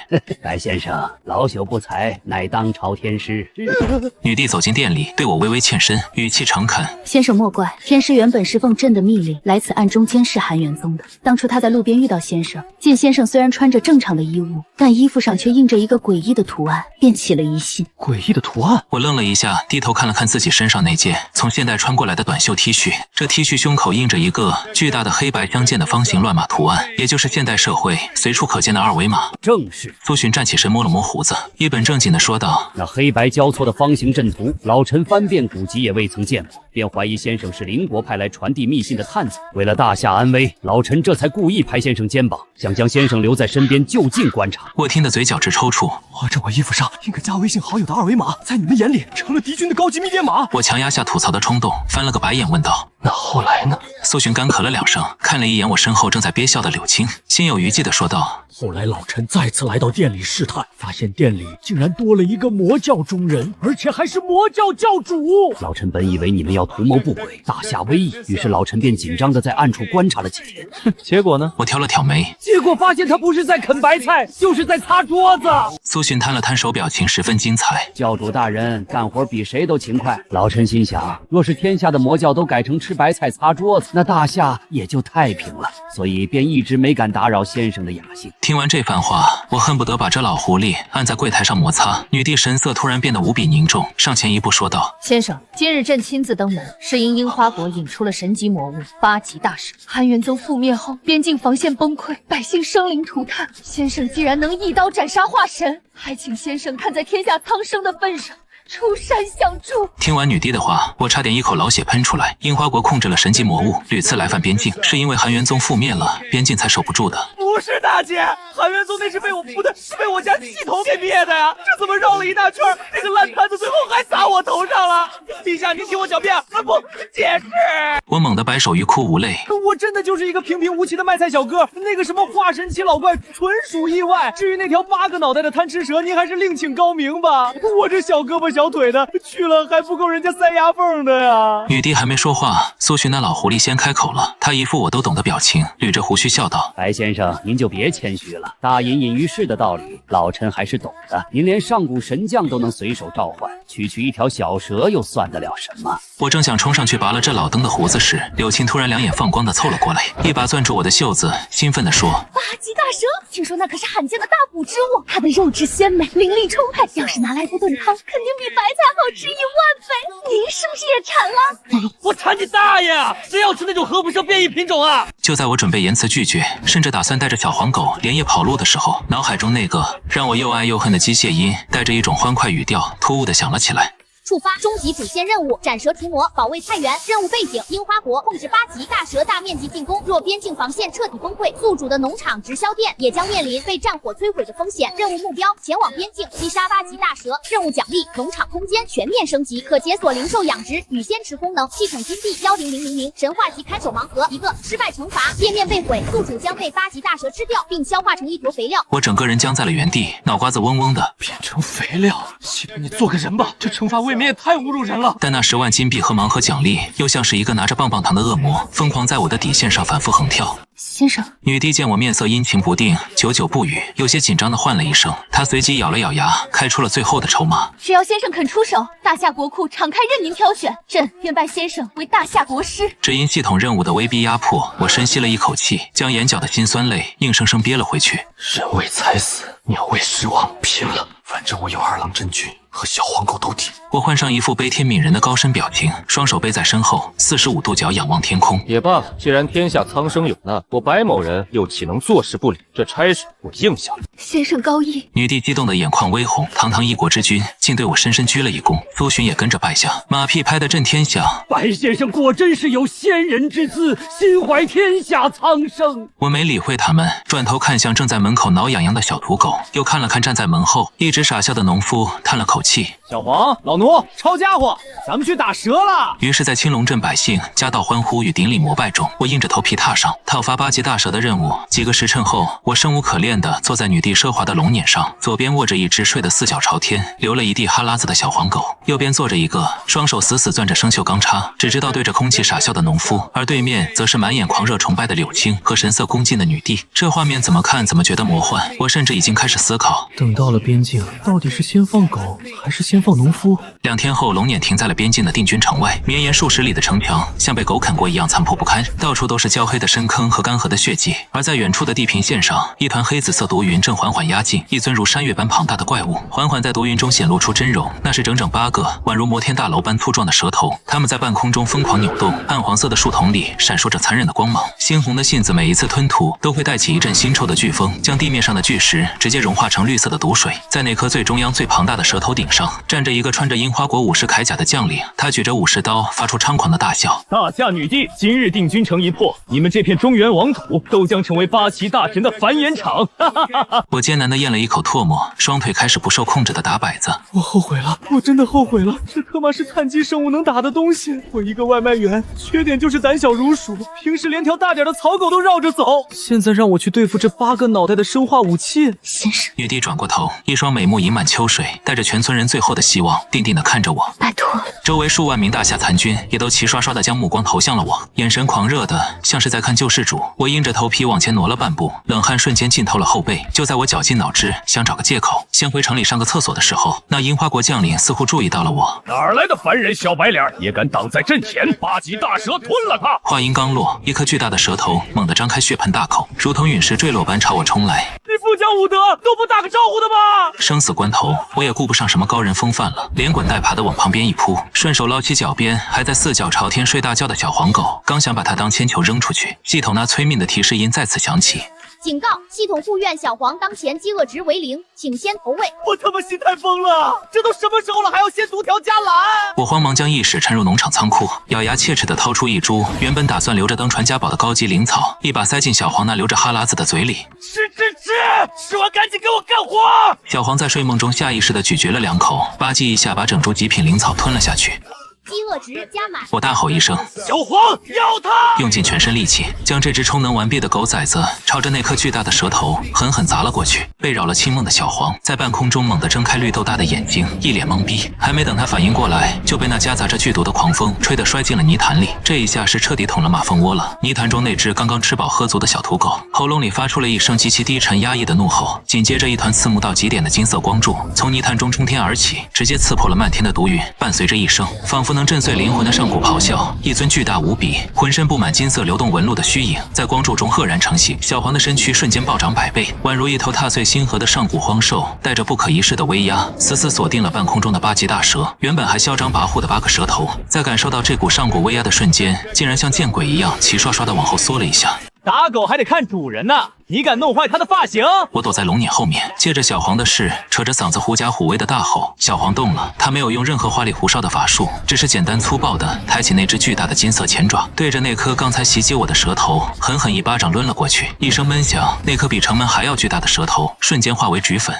白先生，老朽不才，乃当朝天师。女帝走进店里，对我微微欠身，语气诚恳。先生莫怪，天师原本是奉朕的密令来此暗中监视韩元宗的。当初他在路边遇到先生，见先生虽然穿着正常的衣物，但衣服上却印着一个诡异的图案，便起了疑心。诡异的图案？我愣了一下，低头看了看自己身上那件从现代穿过来的短袖 T 恤，这 T 恤胸口印着一个巨大的黑白相间的方形乱码图案，也就是现代社会随处可见的二维码。正是。苏洵站起身摸了摸胡子，一本正经地说道，那黑白交错的方形阵图，老臣翻遍古籍也未曾见过，便怀疑先生是邻国派来传递密信的探子。为了大夏安危，老臣这才故意拍先生肩膀，想将先生留在身边就近观察。我听得嘴角直抽搐。这我衣服上印个加微信好友的二维码，在你们眼里成了敌军的高级密电码。我强压下吐槽的冲动，翻了个白眼问道，那后来呢？苏洵干咳了2声，看了一眼我身后正在憋笑的柳青，心有余悸地说道，后来老臣再次来到店里试探，发现店里竟然多了一个魔教中人，而且还是魔教教主。老臣本以为你们要图谋不轨，大夏危矣，于是老臣便紧张地在暗处观察了几天。结果呢？我挑了挑眉，结果发现他不是在啃白菜，就是在擦桌子。苏洵摊了摊手，表情十分精彩。教主大人干活比谁都勤快。老臣心想，若是天下的魔教都改成吃白菜擦桌子，那大夏也就太平了，所以便一直没敢打扰先生的雅兴。听完这番话，我恨不得把这老狐狸按在柜台上摩擦。女帝神色突然变得无比凝重，上前一步说道，先生，今日朕亲自登门，是因樱花国引出了神级魔物8级大蛇，韩元宗覆灭后，边境防线崩溃，百姓生灵涂炭。先生既然能一刀斩杀化神，还请先生看在天下苍生的份上，出山相助。听完女帝的话，我差点一口老血喷出来。樱花国控制了神级魔物，屡次来犯边境，是因为韩元宗覆灭了，边境才守不住的。不是大姐，韩元宗那是被我不对，是被我家系统给灭的呀！这怎么绕了一大圈，这个烂摊子最后还砸我头上了？陛下，您听我狡辩，不解释。我猛地摆手，欲哭无泪。我真的就是一个平平无奇的卖菜小哥，那个什么化神奇老怪纯属意外。至于那条8个脑袋的贪吃蛇，您还是另请高明吧。我这小胳膊小腿的，去了还不够人家塞牙缝的呀。女帝还没说话，苏洵那老狐狸先开口了，他一副我都懂的表情，捋着胡须笑道，白先生，您就别谦虚了，大隐隐于市的道理，老臣还是懂的。您连上古神将都能随手召唤，区区一条小蛇又算得了什么？我正想冲上去拔了这老登的胡子时，柳青突然两眼放光的凑了过来，一把攥住我的袖子，兴奋地说8级大蛇，听说那可是罕见的大补之物，它的肉质鲜美，灵力充沛，要是拿来做炖汤，肯定比白菜好吃1万倍。您是不是也馋了？我馋你大爷！谁要吃那种核辐射变异品种啊？就在我准备言辞拒绝，甚至打算带着小黄狗连夜跑路的时候，脑海中那个让我又爱又恨的机械音，带着一种欢快语调，突兀地响了起来。触发终极主线任务：斩蛇除魔，保卫菜园。任务背景：樱花国控制8级大蛇大面积进攻，若边境防线彻底崩溃，宿主的农场直销店也将面临被战火摧毁的风险。任务目标：前往边境击杀8级大蛇。任务奖励：农场空间全面升级，可解锁零售养殖与鲜食功能。系统金币10000，神话级看守盲盒1个。失败惩罚：页面被毁，宿主将被8级大蛇吃掉，并消化成一坨肥料。我整个人僵在了原地，脑瓜子嗡嗡的。变成肥料，希望你做个人吧，这惩罚未免也太侮辱人了。但那10万金币和盲盒奖励，又像是一个拿着棒棒糖的恶魔，疯狂在我的底线上反复横跳。先生，女帝见我面色阴晴不定，久久不语，有些紧张的唤了一声。她随即咬了咬牙，开出了最后的筹码。只要先生肯出手，大夏国库敞开任您挑选，朕愿拜先生为大夏国师。只因系统任务的威逼压迫，我深吸了一口气，将眼角的辛酸泪硬生生憋了回去。人为财死，鸟为食亡，拼了！反正我有2郎真君和小黄狗斗底。我换上一副悲天悯人的高深表情，双手背在身后，45度角仰望天空。也罢，既然天下苍生有难，我白某人又岂能坐视不理？这差事我应下来。先生高义。女帝激动的眼眶微红，堂堂一国之君，竟对我深深鞠了一躬。苏洵也跟着拜下，马屁拍得震天响。白先生果真是有先人之姿，心怀天下苍生。我没理会他们，转头看向正在门口挠痒痒的小土狗，又看了看站在门后一直傻笑的农夫，叹了口气。小黄，老奴，抄家伙，咱们去打蛇了。于是，在青龙镇百姓夹道欢呼与顶礼膜拜中，我硬着头皮踏上讨伐8级大蛇的任务。几个时辰后，我生无可恋地坐在女帝奢华的龙辇上，左边握着一只睡得4脚朝天、流了一地哈喇子的小黄狗，右边坐着一个双手死死攥着生锈钢叉，只知道对着空气傻笑的农夫，而对面则是满眼狂热崇拜的柳青和神色恭敬的女帝。这画面怎么看怎么觉得魔幻，我甚至已经开始思考，等到了边境，到底是先放狗还是先放农夫？2天后，龙辇停在了边境的定军城外，绵延数十里的城墙像被狗啃过一样残破不堪，到处都是焦黑的深坑和干涸的血迹。而在远处的地平线上，一团黑紫色毒云正缓缓压近，一尊如山岳般庞大的怪物缓缓在毒云中显露出真容，那是整整8个宛如摩天大楼般粗壮的蛇头，它们在半空中疯狂扭动，暗黄色的树丛里闪烁着残忍的光芒，猩红的信子每一次吞吐都会带起一阵腥臭的飓风，将地面上的巨石直接融化成绿色的毒水。在那颗最中央最庞大的蛇头顶上，站着一个穿着樱花国武士铠甲的将领，他举着武士刀，发出猖狂的大笑。大夏女帝，今日定军城一破，你们这片中原王土都将成为8旗大神的繁衍场。哈哈哈哈！我艰难地咽了一口唾沫，双腿开始不受控制地打摆子。我后悔了，我真的后悔了，这他妈是碳基生物能打的东西。我一个外卖员，缺点就是胆小如鼠，平时连条大点的草狗都绕着走。现在让我去对付这8个脑袋的生化武器。先生，女帝转过头，一双美目盈满秋水，带着全村人最后的希望，定定地看着我。拜托。周围数万名大夏残军也都齐刷刷地将目光投向了我，眼神狂热的像是在看救世主。我硬着头皮往前挪了半步，冷汗瞬间浸透了后背。就在我绞尽脑汁想找个借口先回城里上个厕所的时候，那樱花国将领似乎注意到了我。哪儿来的凡人小白脸，也敢挡在阵前？8级大蛇吞了他！话音刚落，一颗巨大的蛇头猛地张开血盆大口，如同陨石坠落般朝我冲来。你不讲武德都不打个招呼的吗？生死关头，我也顾不上什么高人风范了，连滚带爬的往旁边一扑，顺手捞起脚边还在4脚朝天睡大觉的小黄狗，刚想把它当铅球扔出去，系统那催命的提示音再次响起。警告！系统护院小黄当前饥饿值为0，请先投喂。我他妈心态疯了！这都什么时候了，还要先独条加蓝？我慌忙将意识沉入农场仓库，咬牙切齿地掏出一株原本打算留着当传家宝的高级灵草，一把塞进小黄那流着哈喇子的嘴里。吃完赶紧给我干活！小黄在睡梦中下意识地咀嚼了2口，吧唧一下把整株极品灵草吞了下去。饥饿值加满！我大吼一声：“小黄，要他！”用尽全身力气，将这只充能完毕的狗崽子朝着那颗巨大的蛇头狠狠砸了过去。被扰了清梦的小黄在半空中猛地睁开绿豆大的眼睛，一脸懵逼。还没等他反应过来，就被那夹杂着剧毒的狂风吹得摔进了泥潭里。这一下是彻底捅了马蜂窝了。泥潭中那只刚刚吃饱喝足的小土狗，喉咙里发出了一声极其低沉压抑的怒吼，紧接着一团刺目到极点的金色光柱从泥潭中冲天而起，直接刺破了漫天的毒云。伴随着一声仿佛能震碎灵魂的上古咆哮，一尊巨大无比、浑身布满金色流动纹路的虚影在光柱中赫然成型。小黄的身躯瞬间暴涨100倍，宛如一头踏碎星河的上古荒兽，带着不可一世的威压，死死锁定了半空中的8级大蛇。原本还嚣张跋扈的8个蛇头，在感受到这股上古威压的瞬间，竟然像见鬼一样齐刷刷的往后缩了一下。打狗还得看主人呢，你敢弄坏它的发型？我躲在龙辇后面，借着小黄的事，扯着嗓子狐假虎威的大吼。小黄动了，他没有用任何花里胡哨的法术，只是简单粗暴的抬起那只巨大的金色前爪，对着那颗刚才袭击我的蛇头狠狠一巴掌抡了过去。一声闷响，那颗比城门还要巨大的蛇头瞬间化为齑粉。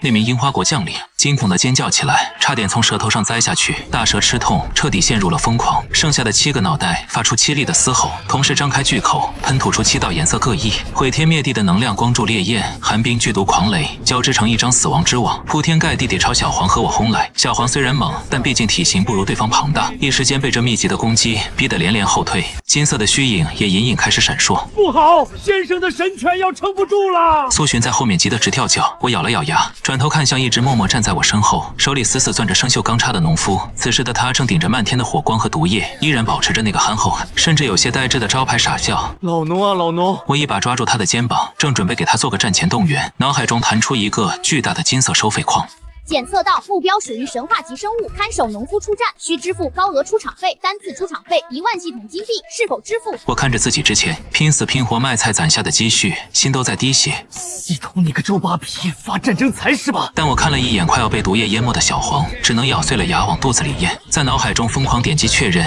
那名樱花国将领惊恐地尖叫起来，差点从蛇头上栽下去。大蛇吃痛，彻底陷入了疯狂。剩下的7个脑袋发出凄厉的嘶吼，同时张开巨口，喷吐出7道颜色各异、毁天灭地的能量光柱烈焰、寒冰剧毒狂雷，交织成一张死亡之网，铺天盖地地朝小黄和我轰来。小黄虽然猛，但毕竟体型不如对方庞大，一时间被这密集的攻击逼得连连后退。金色的虚影也隐隐开始闪烁。不好，先生的神拳要撑不住了！苏洵在后面急得直跳脚，我咬了咬牙，转头看向一直默默站在我身后，手里死死攥着生锈钢叉的农夫。此时的他正顶着漫天的火光和毒液，依然保持着那个憨厚甚至有些呆滞的招牌傻笑。老农啊，老农！我一把抓住他的肩膀，正准备给他做个战前动员，脑海中弹出一个巨大的金色收费框。检测到目标属于神话级生物，看守农夫出战需支付高额出场费，单次出场费1万系统金币，是否支付？我看着自己之前拼死拼活卖菜攒下的积蓄，心都在滴血。系统你个周扒皮，发战争财是吧？但我看了一眼快要被毒液淹没的小黄，只能咬碎了牙往肚子里咽，在脑海中疯狂点击确认。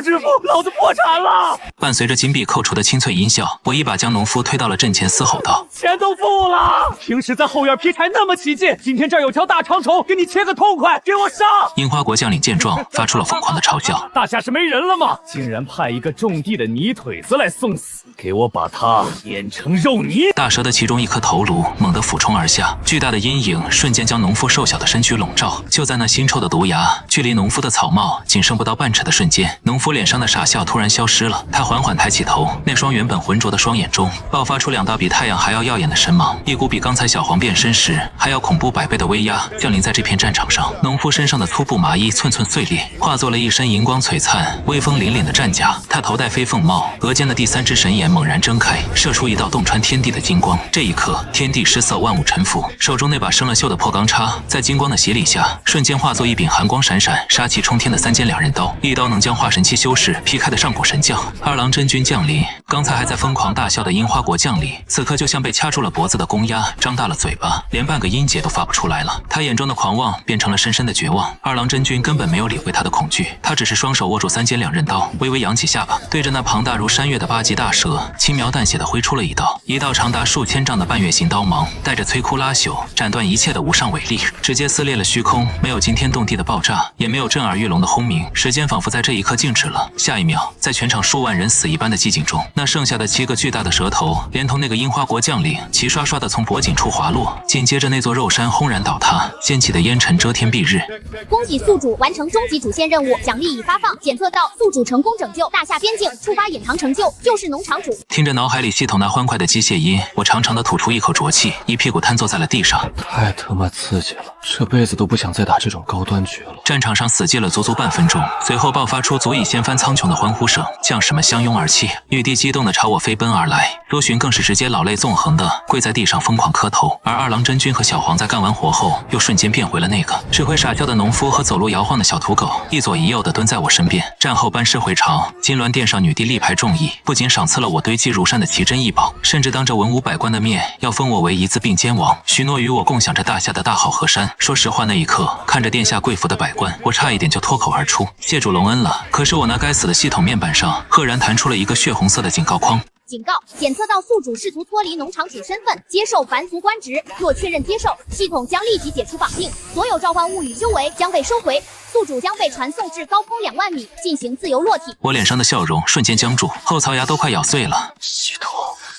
支付，老子破产了！伴随着金币扣除的清脆音效，我一把将农夫推到了阵前，嘶吼道：钱都付了！平时在后院劈柴那么起劲，今天这儿有条大长虫，给你切个痛快，给我上！樱花国将领见状，发出了疯狂的嘲笑：大夏是没人了吗？竟然派一个种地的泥腿子来送死，给我把他碾成肉泥！大蛇的其中一颗头颅猛地俯冲而下，巨大的阴影瞬间将农夫瘦小的身躯笼罩。就在那腥臭的毒牙距离农夫的草帽仅剩不到半尺的瞬间，农夫脸上的傻笑突然消失了。他缓缓抬起头，那双原本浑浊的双眼中爆发出2道比太阳还要耀眼的神芒，一股比刚才小黄变身时还要恐怖100倍的威压降临在这片战场上。农夫身上的粗布麻衣寸寸碎裂，化作了一身银光璀璨、威风凛凛的战甲。他头戴飞凤帽，额间的第3只神眼猛然睁开，射出一道洞穿天地的金光。这一刻，天地失色，万物臣服。手中那把生了锈的破钢叉，在金光的洗礼下，瞬间化作一柄寒光闪闪、杀气冲天的3尖2刃刀，一刀能将化神期修士劈开的上古神将。二郎真君降临，刚才还在疯狂大笑的樱花国将领，此刻就像被掐住了脖子的公鸭，张大了嘴巴，连半个音节都发不出来了。他眼中的狂妄变成了深深的绝望。二郎真君根本没有理会他的恐惧，他只是双手握住3尖2刃刀，微微扬起下巴，对着那庞大如山岳的8级大蛇轻描淡写地挥出了一道长达数千丈的半月形刀芒，带着摧枯拉朽、斩断一切的无上伟力，直接撕裂了虚空。没有惊天动地的爆炸，也没有震耳欲聋的轰鸣，时间仿佛在这一刻静止了。下一秒，在全场数万人死一般的寂静中，那剩下的7个巨大的蛇头连同那个樱花国将领齐刷刷地从脖颈处滑落，紧接着那座肉山轰然倒塌，掀起的烟尘遮天蔽日。恭喜宿主完成终极主线任务，奖励已发放。检测到宿主成功拯救大夏边境，触发隐藏成就，就是农场主。听着脑海里系统那欢快的机械音，我长长的吐出一口浊气，一屁股瘫坐在了地上。太他妈刺激了，这辈子都不想再打这种高端局了。战场上死寂了足足半分钟，随后爆发出足以掀翻苍穹的欢呼声，将士们相拥而泣，女帝激动地朝我飞奔而来。多寻更是直接老泪纵横地跪在地上疯狂磕头，而二郎真君和小黄在干完活后，又瞬间变回了那个只会傻笑的农夫和走路摇晃的小土狗，一左一右地蹲在我身边。战后班师回朝，金銮殿上女帝力排众议，不仅赏赐了我堆积如山的奇珍异宝，甚至当着文武百官的面要封我为一字并肩王，许诺与我共享着大夏的大好河山。说实话，那一刻看着殿下跪伏的百官，我差一点就脱口而出谢主隆恩了。可是我那该死的系统面板上赫然弹出了一个血红色的警告框。警告：检测到宿主试图脱离农场主身份，接受凡族官职。若确认接受，系统将立即解除绑定，所有召唤物与修为将被收回，宿主将被传送至高空2万米进行自由落体。我脸上的笑容瞬间僵住，后槽牙都快咬碎了。系统，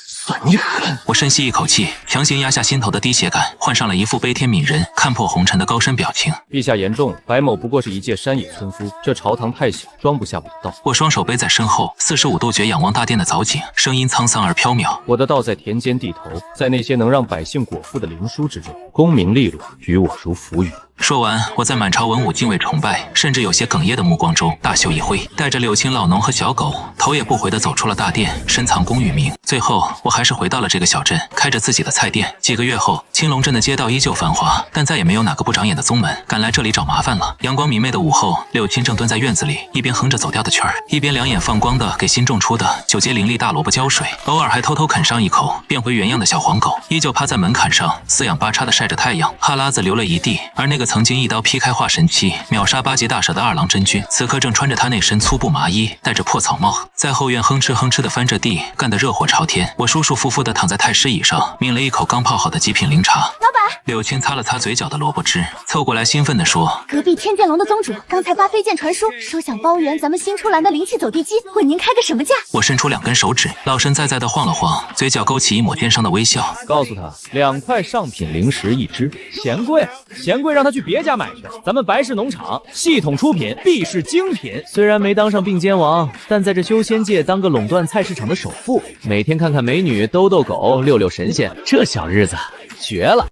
算你狠！我深吸一口气，强行压下心头的滴血感，换上了一副悲天悯人、看破红尘的高深表情。陛下言重，白某不过是一介山野村夫，这朝堂太小，装不下我的道。我双手背在身后，45度角仰望大殿的藻井，声音沧桑而飘渺。我的道在田间地头，在那些能让百姓果腹的灵书之中，功名利禄与我如浮云。说完，我在满朝文武敬畏崇拜，甚至有些哽咽的目光中，大袖一挥，带着柳青老农和小狗，头也不回地走出了大殿，深藏功与名。最后，我还是回到了这个小镇，开着自己的菜店。几个月后，青龙镇的街道依旧繁华，但在再也没有哪个不长眼的宗门敢来这里找麻烦了。阳光明媚的午后，柳青正蹲在院子里，一边哼着走调的曲儿，一边两眼放光的给新种出的9节灵力大萝卜浇水，偶尔还偷偷啃上一口，变回原样的小黄狗依旧趴在门槛上四仰八叉的晒着太阳，哈喇子流了一地。而那个曾经一刀劈开化神期秒杀8级大蛇的二郎真君，此刻正穿着他那身粗布麻衣，戴着破草帽，在后院哼哧哼哧的翻着地，干得热火朝天。我舒舒服服的躺在太师椅上，抿了一口刚泡好的极品灵茶。老板，柳青擦了擦嘴角的萝卜汁，凑过来兴奋地说：“隔壁天剑龙的宗主刚才发飞剑传书，说想包圆咱们新出来的灵气走地机，问您开个什么价？”我伸出2根手指，老神在在的晃了晃，嘴角勾起一抹奸商的微笑，告诉他2块上品灵石1只，嫌贵，嫌贵让他去别家买去。咱们白氏农场系统出品，必是精品。虽然没当上并肩王，但在这修仙界当个垄断菜市场的首富，每天看看美女，逗逗狗，遛遛神仙，这小日子绝了。